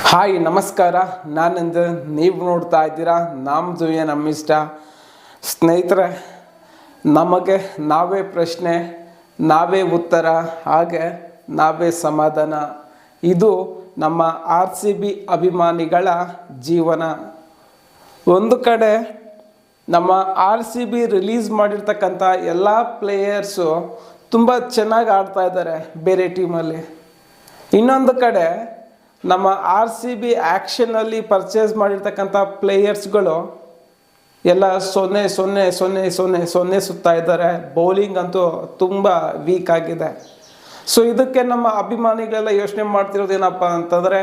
Hi ನಮಸ್ಕಾರ. ನಾನಂದು ನೀವು ನೋಡ್ತಾ ಇದ್ದೀರಾ ನಮ್ಮ ಜೊತೆ ನಮ್ಮಿಷ್ಟ. ಸ್ನೇಹಿತರೆ, ನಮಗೆ ನಾವೇ ಪ್ರಶ್ನೆ, ನಾವೇ ಉತ್ತರ, ಹಾಗೆ ನಾವೇ ಸಮಾಧಾನ. ಇದು ನಮ್ಮ RCB ಅಭಿಮಾನಿಗಳ ಜೀವನ. ಒಂದು ಕಡೆ ನಮ್ಮ RCB ರಿಲೀಸ್ ಮಾಡಿರ್ತಕ್ಕಂಥ ಎಲ್ಲ ಪ್ಲೇಯರ್ಸು ತುಂಬ ಚೆನ್ನಾಗಿ ಆಡ್ತಾ ಇದ್ದಾರೆ ಬೇರೆ ಟೀಮಲ್ಲಿ. ಇನ್ನೊಂದು ಕಡೆ ನಮ್ಮ RCB ಆ್ಯಕ್ಷನಲ್ಲಿ ಪರ್ಚೇಸ್ ಮಾಡಿರ್ತಕ್ಕಂಥ ಪ್ಲೇಯರ್ಸ್ಗಳು ಎಲ್ಲ ಸೊನ್ನೆ ಸುತ್ತಾ ಇದ್ದಾರೆ. ಬೌಲಿಂಗ್ ಅಂತೂ ತುಂಬ ವೀಕ್ ಆಗಿದೆ. ಸೊ ಇದಕ್ಕೆ ನಮ್ಮ ಅಭಿಮಾನಿಗಳೆಲ್ಲ ಯೋಚನೆ ಮಾಡ್ತಿರೋದೇನಪ್ಪ ಅಂತಂದರೆ,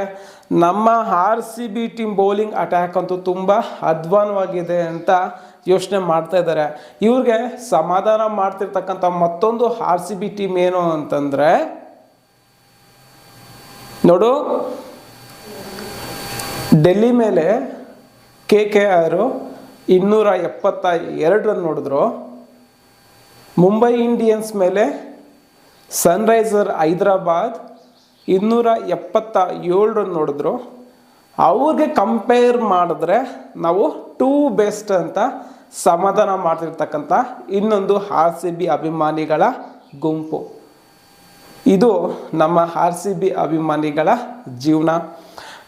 ನಮ್ಮ RCB ಟೀಮ್ ಬೌಲಿಂಗ್ ಅಟ್ಯಾಕ್ ಅಂತೂ ತುಂಬ ಅಧ್ವಾನವಾಗಿದೆ ಅಂತ ಯೋಚನೆ ಮಾಡ್ತಾ ಇದ್ದಾರೆ. ಇವ್ರಿಗೆ ಸಮಾಧಾನ ಮಾಡ್ತಿರ್ತಕ್ಕಂಥ ಮತ್ತೊಂದು RCB ಟೀಮ್ ಏನು ಅಂತಂದರೆ, ನೋಡು, ಡೆಲ್ಲಿ ಮೇಲೆ KKR 272 ರನ್ ನೋಡಿದ್ರು. ಮುಂಬೈ ಇಂಡಿಯನ್ಸ್ ಮೇಲೆ ಸನ್ರೈಸರ್ ಹೈದರಾಬಾದ್ 277 ರನ್ ನೋಡಿದ್ರು. ಅವ್ರಿಗೆ ಕಂಪೇರ್ ಮಾಡಿದ್ರೆ ನಾವು ಟೂ ಬೆಸ್ಟ್ ಅಂತ ಸಮಾಧಾನ ಮಾಡ್ತಿರ್ತಕ್ಕಂಥ ಇನ್ನೊಂದು RCB ಅಭಿಮಾನಿಗಳ ಗುಂಪು. ಇದು ನಮ್ಮ RCB ಅಭಿಮಾನಿಗಳ ಜೀವನ.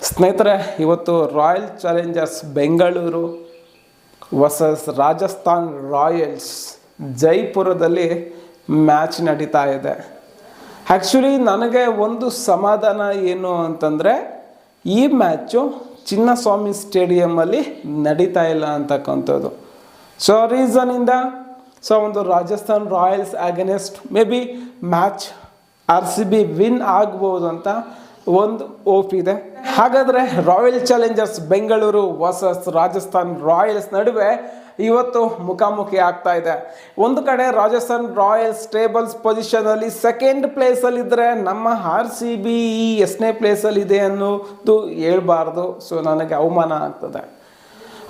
ಸ್ನೇಹಿತರೆ, ಇವತ್ತು royal challengers Bengaluru versus Rajasthan royals ಜೈಪುರದಲ್ಲಿ ಮ್ಯಾಚ್ ನಡೀತಾ ಇದೆ. ಆ್ಯಕ್ಚುಲಿ ನನಗೆ ಒಂದು ಸಮಾಧಾನ ಏನು ಅಂತಂದರೆ, ಈ ಮ್ಯಾಚು ಚಿನ್ನಸ್ವಾಮಿ ಸ್ಟೇಡಿಯಮಲ್ಲಿ ನಡೀತಾ ಇಲ್ಲ ಅಂತಕ್ಕಂಥದ್ದು. ಸೊ ರೀಸನಿಂದ ಒಂದು Rajasthan Royals against may be match RCB win ಆಗ್ಬೋದು ಅಂತ ಒಂದು ಹೋಪ್ ಇದೆ. ಹಾಗಾದರೆ royal challengers Bengaluru versus Rajasthan Royals ನಡುವೆ ಇವತ್ತು ಮುಖಾಮುಖಿ ಆಗ್ತಾ ಇದೆ. ಒಂದು ಕಡೆ ರಾಜಸ್ಥಾನ್ ರಾಯಲ್ಸ್ ಟೇಬಲ್ಸ್ ಪೊಸಿಷನಲ್ಲಿ ಸೆಕೆಂಡ್ ಪ್ಲೇಸಲ್ಲಿದ್ದರೆ, ನಮ್ಮ RCB ಎಷ್ಟನೇ ಪ್ಲೇಸಲ್ಲಿದೆ ಅನ್ನೋದು ಹೇಳ್ಬಾರ್ದು. ಸೊ ನನಗೆ ಅವಮಾನ ಆಗ್ತದೆ.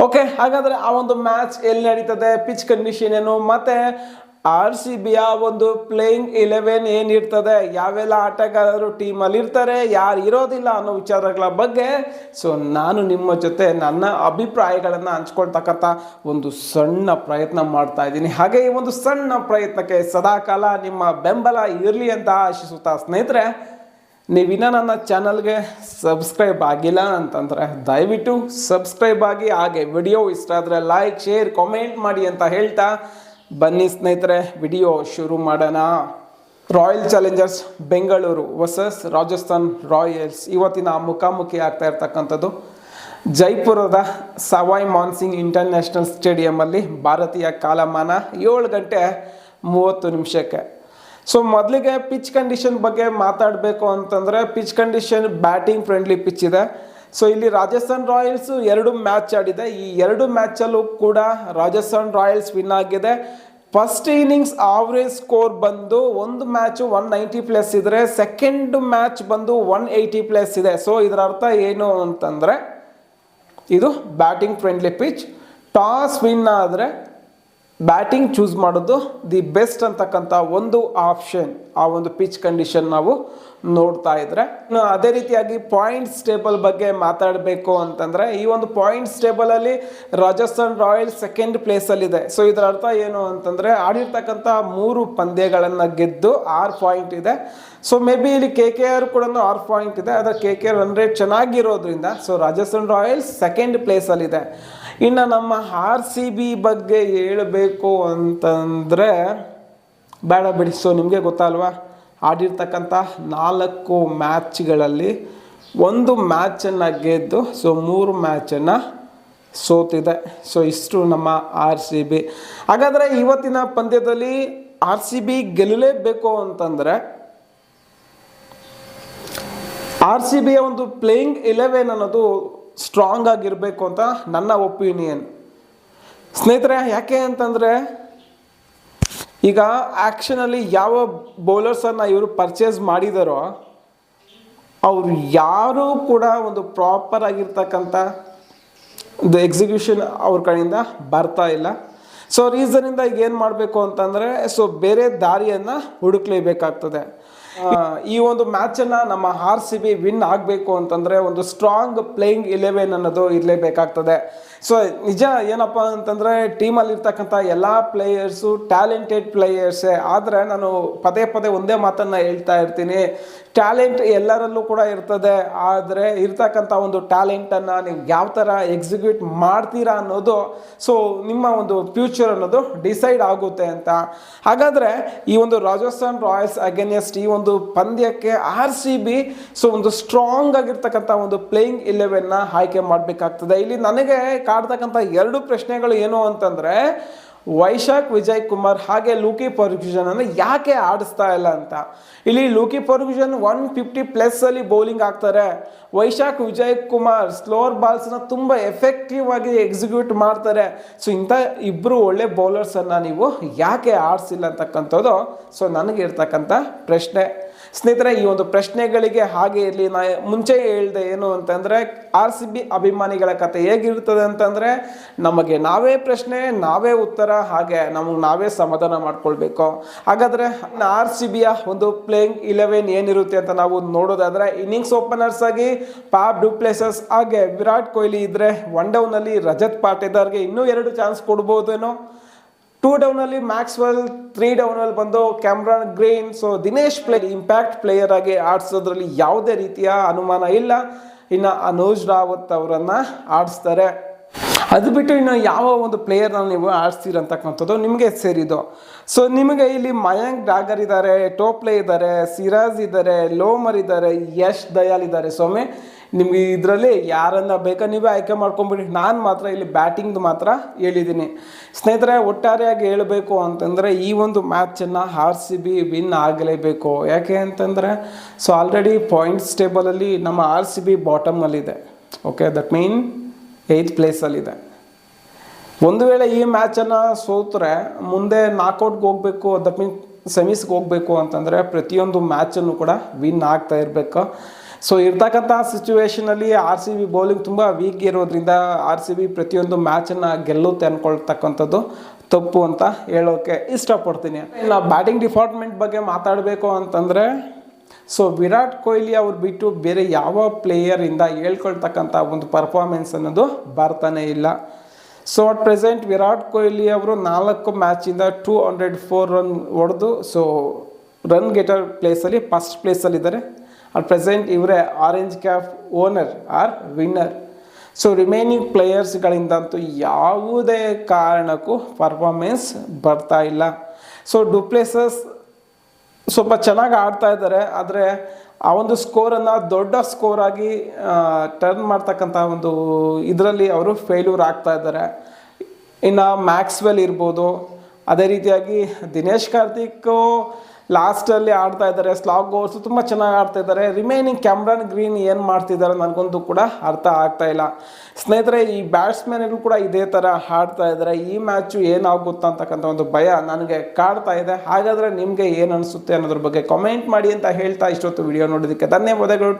ಓಕೆ, ಹಾಗಾದರೆ ಆ ಒಂದು ಮ್ಯಾಚ್ ಎಲ್ಲಿ ನಡೀತದೆ, ಪಿಚ್ ಕಂಡೀಷನ್ ಏನು, ಮತ್ತು RCBಯ ಒಂದು ಪ್ಲೇಯಿಂಗ್ 11 ಏನಿರ್ತದೆ, ಯಾವೆಲ್ಲ ಆಟಗಾರರು ಟೀಮಲ್ಲಿ ಇರ್ತಾರೆ, ಯಾರು ಇರೋದಿಲ್ಲ ಅನ್ನೋ ವಿಚಾರಗಳ ಬಗ್ಗೆ ನಾನು ನಿಮ್ಮ ಜೊತೆ ನನ್ನ ಅಭಿಪ್ರಾಯಗಳನ್ನು ಹಂಚ್ಕೊಳ್ತಕ್ಕಂಥ ಒಂದು ಸಣ್ಣ ಪ್ರಯತ್ನ ಮಾಡ್ತಾ ಇದ್ದೀನಿ. ಹಾಗೆ ಈ ಒಂದು ಸಣ್ಣ ಪ್ರಯತ್ನಕ್ಕೆ ಸದಾಕಾಲ ನಿಮ್ಮ ಬೆಂಬಲ ಇರಲಿ ಅಂತ ಆಶಿಸುತ್ತಾ, ಸ್ನೇಹಿತರೆ, ನೀವಿನ್ನ ನನ್ನ ಚಾನಲ್ಗೆ ಸಬ್ಸ್ಕ್ರೈಬ್ ಆಗಿಲ್ಲ ಅಂತಂದರೆ ದಯವಿಟ್ಟು ಸಬ್ಸ್ಕ್ರೈಬ್ ಆಗಿ, ಹಾಗೆ ವಿಡಿಯೋ ಇಷ್ಟ ಆದರೆ ಲೈಕ್, ಶೇರ್, ಕಾಮೆಂಟ್ ಮಾಡಿ ಅಂತ ಹೇಳ್ತಾ ಬನ್ನಿ ಸ್ನೇಹಿತರೆ, ವಿಡಿಯೋ ಶುರು ಮಾಡೋಣ. Royal challengers Bengaluru versus Rajasthan Royals ಇವತ್ತಿನ ಮುಖಾಮುಖಿ ಆಗ್ತಾ ಇರ್ತಕ್ಕಂಥದ್ದು ಜೈಪುರದ ಸವಾಯ್ ಮಾನ್ಸಿಂಗ್ ಇಂಟರ್ನ್ಯಾಷನಲ್ ಸ್ಟೇಡಿಯಮಲ್ಲಿ ಭಾರತೀಯ ಕಾಲಮಾನ 7:30 ಸೊ ಮೊದಲಿಗೆ ಪಿಚ್ ಕಂಡೀಷನ್ ಬಗ್ಗೆ ಮಾತಾಡಬೇಕು ಅಂತಂದರೆ, pitch condition batting friendly pitch ಇದೆ. ಸೊ ಇಲ್ಲಿ ರಾಜಸ್ಥಾನ್ ರಾಯಲ್ಸು 2 ಮ್ಯಾಚ್ ಆಡಿದೆ. ಈ 2 ಮ್ಯಾಚಲ್ಲೂ ಕೂಡ ರಾಜಸ್ಥಾನ್ ರಾಯಲ್ಸ್ ವಿನ್ ಆಗಿದೆ. ಫಸ್ಟ್ ಇನ್ನಿಂಗ್ಸ್ ಆವ್ರೇಜ್ ಸ್ಕೋರ್ ಬಂದು ಒಂದು ಮ್ಯಾಚು 190+ ಇದ್ರೆ, ಸೆಕೆಂಡ್ ಮ್ಯಾಚ್ ಬಂದು 180+ ಇದೆ. ಸೊ ಇದರ ಅರ್ಥ ಏನು ಅಂತಂದರೆ, ಇದು batting friendly pitch. Toss win ಆದರೆ ಬ್ಯಾಟಿಂಗ್ ಚೂಸ್ ಮಾಡೋದು ದಿ ಬೆಸ್ಟ್ ಅಂತಕ್ಕಂಥ ಒಂದು ಆಪ್ಷನ್ ಆ ಒಂದು ಪಿಚ್ ಕಂಡೀಷನ್ ನಾವು ನೋಡ್ತಾ ಇದ್ರೆ. ಅದೇ ರೀತಿಯಾಗಿ ಪಾಯಿಂಟ್ಸ್ ಟೇಬಲ್ ಬಗ್ಗೆ ಮಾತಾಡಬೇಕು ಅಂತಂದರೆ, ಈ ಒಂದು ಪಾಯಿಂಟ್ಸ್ ಟೇಬಲಲ್ಲಿ ರಾಜಸ್ಥಾನ್ ರಾಯಲ್ಸ್ ಸೆಕೆಂಡ್ ಪ್ಲೇಸಲ್ಲಿದೆ. ಸೊ ಇದರ ಅರ್ಥ ಏನು ಅಂತಂದರೆ, ಆಡಿರ್ತಕ್ಕಂಥ 3 ಪಂದ್ಯಗಳನ್ನು ಗೆದ್ದು 6 ಪಾಯಿಂಟ್ ಇದೆ. ಸೊ ಮೇ ಬಿ ಇಲ್ಲಿ KKR ಕೂಡ 6 ಪಾಯಿಂಟ್ ಇದೆ. ಅದರ KKR ರನ್ ರೇಟ್ ಚೆನ್ನಾಗಿರೋದ್ರಿಂದ ರಾಜಸ್ಥಾನ್ ರಾಯಲ್ಸ್ ಸೆಕೆಂಡ್ ಪ್ಲೇಸಲ್ಲಿದೆ. ಇನ್ನು ನಮ್ಮ RCB ಬಗ್ಗೆ ಹೇಳಬೇಕು ಅಂತಂದರೆ ಬೇಡ ಬಿಡಿ. ಸೊ ನಿಮಗೆ ಗೊತ್ತಲ್ವಾ, ಆಡಿರ್ತಕ್ಕಂಥ 4 ಮ್ಯಾಚ್ಗಳಲ್ಲಿ 1 ಮ್ಯಾಚನ್ನು ಗೆದ್ದು 3 ಮ್ಯಾಚನ್ನು ಸೋತಿದೆ. ಸೊ ಇಷ್ಟು ನಮ್ಮ RCB. ಹಾಗಾದರೆ ಇವತ್ತಿನ ಪಂದ್ಯದಲ್ಲಿ RCB ಗೆಲ್ಲಲೇಬೇಕು ಅಂತಂದರೆ, RCBಯ ಒಂದು ಪ್ಲೇಯಿಂಗ್ 11 ಅನ್ನೋದು ಸ್ಟ್ರಾಂಗ್ ಆಗಿರಬೇಕು ಅಂತ ನನ್ನ ಒಪಿನಿಯನ್. ಸ್ನೇಹಿತರೆ, ಯಾಕೆ ಅಂತಂದರೆ, ಈಗ ಆ್ಯಕ್ಷನಲ್ಲಿ ಯಾವ ಬೌಲರ್ಸನ್ನು ಇವರು ಪರ್ಚೇಸ್ ಮಾಡಿದಾರೋ ಅವರು ಯಾರೂ ಕೂಡ ಒಂದು ಪ್ರಾಪರ್ ಆಗಿರ್ತಕ್ಕಂಥ ಒಂದು ಎಕ್ಸಿಕ್ಯೂಷನ್ ಅವ್ರ ಕಡೆಯಿಂದ ಬರ್ತಾ ಇಲ್ಲ. ಸೊ ರೀಸನಿಂದ ಈಗ ಏನು ಮಾಡಬೇಕು ಅಂತಂದರೆ, ಬೇರೆ ದಾರಿಯನ್ನು ಹುಡುಕ್ಲೇಬೇಕಾಗ್ತದೆ. ಈ ಒಂದು ಮ್ಯಾಚನ್ನು ನಮ್ಮ RCB ವಿನ್ ಆಗಬೇಕು ಅಂತಂದರೆ ಒಂದು ಸ್ಟ್ರಾಂಗ್ ಪ್ಲೇಯಿಂಗ್ 11 ಅನ್ನೋದು ಇರಲೇಬೇಕಾಗ್ತದೆ. ಸೊ ನಿಜ ಏನಪ್ಪ ಅಂತಂದರೆ ಟೀಮಲ್ಲಿ ಇರ್ತಕ್ಕಂಥ ಎಲ್ಲ ಪ್ಲೇಯರ್ಸು ಟ್ಯಾಲೆಂಟೆಡ್ ಪ್ಲೇಯರ್ಸೇ. ಆದರೆ ನಾನು ಪದೇ ಪದೇ ಒಂದೇ ಮಾತನ್ನು ಹೇಳ್ತಾ ಇರ್ತೀನಿ, ಟ್ಯಾಲೆಂಟ್ ಎಲ್ಲರಲ್ಲೂ ಕೂಡ ಇರ್ತದೆ. ಆದರೆ ಇರ್ತಕ್ಕಂಥ ಒಂದು ಟ್ಯಾಲೆಂಟನ್ನು ನೀವು ಯಾವ ಥರ ಎಕ್ಸಿಕ್ಯೂಟ್ ಮಾಡ್ತೀರಾ ಅನ್ನೋದು ಸೊ ನಿಮ್ಮ ಒಂದು ಫ್ಯೂಚರ್ ಅನ್ನೋದು ಡಿಸೈಡ್ ಆಗುತ್ತೆ ಅಂತ. ಹಾಗಾದರೆ ಈ ಒಂದು ರಾಜಸ್ಥಾನ್ ರಾಯಲ್ಸ್ ಅಗೇನೆಸ್ಟ್ ಈ ಒಂದು ಪಂದ್ಯಕ್ಕೆ RCB ಸೊ ಒಂದು ಸ್ಟ್ರಾಂಗ್ ಆಗಿರ್ತಕ್ಕಂಥ ಒಂದು ಪ್ಲೇಯಿಂಗ್ 11ನ ಆಯ್ಕೆ ಮಾಡಬೇಕಾಗ್ತದೆ. ಇಲ್ಲಿ ನನಗೆ ಕಾಡ್ತಕ್ಕಂಥ ಎರಡು ಪ್ರಶ್ನೆಗಳು ಏನು ಅಂತಂದರೆ, ವೈಶಾಖ್ ವಿಜಯ್ ಕುಮಾರ್ ಹಾಗೆ ಲೂಕಿ ಫರ್ಗ್ಯೂಸನ್ ಅನ್ನು ಯಾಕೆ ಆಡಿಸ್ತಾ ಇಲ್ಲ ಅಂತ. ಇಲ್ಲಿ ಲೂಕಿ ಫರ್ಗ್ಯೂಸನ್ 150+ ಅಲ್ಲಿ ಬೌಲಿಂಗ್ ಆಗ್ತಾರೆ. ವೈಶಾಖ್ ವಿಜಯ್ ಕುಮಾರ್ ಸ್ಲೋವರ್ ಬಾಲ್ಸ್ನ ತುಂಬ ಎಫೆಕ್ಟಿವ್ ಆಗಿ ಎಕ್ಸಿಕ್ಯೂಟ್ ಮಾಡ್ತಾರೆ. ಸೊ ಇಂಥ ಇಬ್ಬರು ಒಳ್ಳೆ ಬೌಲರ್ಸನ್ನು ನೀವು ಯಾಕೆ ಆಡಿಸಿಲ್ಲ ಅಂತಕ್ಕಂಥದ್ದು ಸೊ ನನಗೆ ಇರ್ತಕ್ಕಂಥ ಪ್ರಶ್ನೆ. ಸ್ನೇಹಿತರೆ, ಈ ಒಂದು ಪ್ರಶ್ನೆಗಳಿಗೆ ಹಾಗೆ ಇರಲಿ. ನಾ ಮುಂಚೆ ಹೇಳಿದೆ ಏನು ಅಂತಂದರೆ, RCB ಅಭಿಮಾನಿಗಳ ಕತೆ ಹೇಗಿರ್ತದೆ ಅಂತಂದರೆ, ನಮಗೆ ನಾವೇ ಪ್ರಶ್ನೆ ನಾವೇ ಉತ್ತರ, ಹಾಗೆ ನಮಗೆ ನಾವೇ ಸಮಾಧಾನ ಮಾಡ್ಕೊಳ್ಬೇಕು. ಹಾಗಾದರೆ RCBಯ ಒಂದು ಪ್ಲೇಯಿಂಗ್ 11 ಏನಿರುತ್ತೆ ಅಂತ ನಾವು ನೋಡೋದಾದರೆ, ಇನ್ನಿಂಗ್ಸ್ ಓಪನರ್ಸ್ ಆಗಿ ಪಾಪ್ ಡು ಪ್ಲೆಸಿಸ್ ಹಾಗೆ ವಿರಾಟ್ ಕೊಹ್ಲಿ ಇದ್ದರೆ, 1 ಡೌನಲ್ಲಿ ರಜತ್ ಪಾಟೇದಾರ್ಗೆ ಇನ್ನೂ 2 ಚಾನ್ಸ್ ಕೊಡ್ಬೋದೇನೋ. 2 ಡೌನಲ್ಲಿ ಮ್ಯಾಕ್ಸ್ವೆಲ್, 3 ಡೌನಲ್ಲಿ ಬಂದು Cameron green. So Dinesh impact player ಆಗಿ ಆಡಿಸೋದ್ರಲ್ಲಿ ಯಾವುದೇ ರೀತಿಯ ಅನುಮಾನ ಇಲ್ಲ. ಇನ್ನು ಅನುಜ್ ರಾವತ್ ಅವರನ್ನು ಆಡಿಸ್ತಾರೆ. ಅದು ಬಿಟ್ಟು ಇನ್ನು ಯಾವ ಒಂದು ಪ್ಲೇಯರ್ನ ನೀವು ಆಡಿಸ್ತೀರಂತಕ್ಕಂಥದ್ದು ನಿಮಗೆ ಸೇರಿದ್ದು. ಸೊ ನಿಮಗೆ ಇಲ್ಲಿ ಮಯಾಂಕ್ ಡಾಗರ್ ಇದ್ದಾರೆ, ಟೋಪ್ಲೆ ಇದ್ದಾರೆ, ಸಿರಾಜ್ ಇದ್ದಾರೆ, ಲೋಮರ್ ಇದ್ದಾರೆ, ಯಶ್ ದಯಾಲ್ ಇದ್ದಾರೆ. ಸ್ವಾಮಿ, ನಿಮಗೆ ಇದರಲ್ಲಿ ಯಾರನ್ನ ಬೇಕಾ ನೀವೇ ಆಯ್ಕೆ ಮಾಡ್ಕೊಂಬಿಡಿ. ನಾನು ಮಾತ್ರ ಇಲ್ಲಿ ಬ್ಯಾಟಿಂಗ್ದು ಮಾತ್ರ ಹೇಳಿದ್ದೀನಿ. ಸ್ನೇಹಿತರೆ, ಒಟ್ಟಾರೆಯಾಗಿ ಹೇಳಬೇಕು ಅಂತಂದರೆ ಈ ಒಂದು ಮ್ಯಾಚನ್ನು RCB ವಿನ್ ಆಗಲೇಬೇಕು. ಯಾಕೆ ಅಂತಂದರೆ ಸೊ ಆಲ್ರೆಡಿ ಪಾಯಿಂಟ್ಸ್ ಟೇಬಲಲ್ಲಿ ನಮ್ಮ RCB ಬಾಟಮಲ್ಲಿದೆ. ಓಕೆ, ದಟ್ ಮೀನ್ 8th ಪ್ಲೇಸಲ್ಲಿದೆ. ಒಂದು ವೇಳೆ ಈ ಮ್ಯಾಚನ್ನು ಸೋತ್ರೆ ಮುಂದೆ ನಾಕೌಟ್ಗೆ ಹೋಗಬೇಕು, ದಟ್ ಮೀನ್ ಸೆಮೀಸ್ಗೆ ಹೋಗಬೇಕು ಅಂತಂದರೆ ಪ್ರತಿಯೊಂದು ಮ್ಯಾಚನ್ನು ಕೂಡ ವಿನ್ ಆಗ್ತಾ ಇರಬೇಕು. ಸೊ ಇರ್ತಕ್ಕಂಥ ಸಿಚುವೇಷನಲ್ಲಿ RCB ಬೌಲಿಂಗ್ ತುಂಬ ವೀಕ್ ಇರೋದ್ರಿಂದ RCB ಪ್ರತಿಯೊಂದು ಮ್ಯಾಚನ್ನು ಗೆಲ್ಲುತ್ತೆ ಅಂದ್ಕೊಳ್ತಕ್ಕಂಥದ್ದು ತಪ್ಪು ಅಂತ ಹೇಳೋಕ್ಕೆ ಇಷ್ಟಪಡ್ತೀನಿ. ಇನ್ನು ಬ್ಯಾಟಿಂಗ್ ಡಿಪಾರ್ಟ್ಮೆಂಟ್ ಬಗ್ಗೆ ಮಾತಾಡಬೇಕು ಅಂತಂದರೆ, ಸೊ ವಿರಾಟ್ ಕೊಹ್ಲಿ ಅವ್ರು ಬಿಟ್ಟು ಬೇರೆ ಯಾವ ಪ್ಲೇಯರಿಂದ ಹೇಳ್ಕೊಳ್ತಕ್ಕಂಥ ಒಂದು ಪರ್ಫಾರ್ಮೆನ್ಸ್ ಅನ್ನೋದು ಬರ್ತಾನೆ ಇಲ್ಲ. So at present Virat Kohli ಅವರು 4 ಮ್ಯಾಚಿಂದ 204 ರನ್ ಹೊಡೆದು ಸೊ ರನ್ ಗೆಟರ್ ಪ್ಲೇಸಲ್ಲಿ ಫಸ್ಟ್ ಪ್ಲೇಸಲ್ಲಿದ್ದಾರೆ. ಅಟ್ ಪ್ರೆಸೆಂಟ್ ಇವರೇ orange cap owner or winner. So remaining ಪ್ಲೇಯರ್ಸ್ಗಳಿಂದಂತೂ ಯಾವುದೇ ಕಾರಣಕ್ಕೂ ಪರ್ಫಾರ್ಮೆನ್ಸ್ ಬರ್ತಾ ಇಲ್ಲ. ಸೊ ಡು ಪ್ಲೆಸಿಸ್ ಸ್ವಲ್ಪ ಚೆನ್ನಾಗಿ ಆಡ್ತಾ ಇದ್ದಾರೆ, ಆದರೆ ಆ ಒಂದು ಸ್ಕೋರನ್ನು ದೊಡ್ಡ ಸ್ಕೋರ್ ಆಗಿ ಟರ್ನ್ ಮಾಡ್ತಕ್ಕಂಥ ಒಂದು ಇದರಲ್ಲಿ ಅವರು ಫೇಲ್ಯೂರ್ ಆಗ್ತಾ ಇದ್ದಾರೆ. ಇನ್ನು ಮ್ಯಾಕ್ಸ್ವೆಲ್ ಇರ್ಬೋದು, ಅದೇ ರೀತಿಯಾಗಿ ದಿನೇಶ್ ಕಾರ್ತಿಕ್ ಲಾಸ್ಟಲ್ಲಿ ಆಡ್ತಾ ಇದ್ದಾರೆ. ಸ್ಲಾಗ್ ಓವರ್ಸು ತುಂಬ ಚೆನ್ನಾಗಿ ಆಡ್ತಾ ಇದ್ದಾರೆ. ರಿಮೈನಿಂಗ್ ಕ್ಯಾಮ್ರಾನ್ ಗ್ರೀನ್ ಏನು ಮಾಡ್ತಿದ್ದಾರೆ ನನಗಂತೂ ಕೂಡ ಅರ್ಥ ಆಗ್ತಾ ಇಲ್ಲ. ಸ್ನೇಹಿತರೆ, ಈ ಬ್ಯಾಟ್ಸ್ಮನ್ಗಳು ಕೂಡ ಇದೇ ಥರ ಆಡ್ತಾ ಇದ್ದಾರೆ. ಈ ಮ್ಯಾಚು ಏನಾಗುತ್ತಾ ಅಂತಕ್ಕಂಥ ಒಂದು ಭಯ ನನಗೆ ಕಾಡ್ತಾ ಇದೆ. ಹಾಗಾದರೆ ನಿಮಗೆ ಏನು ಅನಿಸುತ್ತೆ ಅನ್ನೋದ್ರ ಬಗ್ಗೆ ಕಾಮೆಂಟ್ ಮಾಡಿ ಅಂತ ಹೇಳ್ತಾ ಇಷ್ಟೊತ್ತು ವಿಡಿಯೋ ನೋಡೋದಕ್ಕೆ ಧನ್ಯವಾದಗಳು.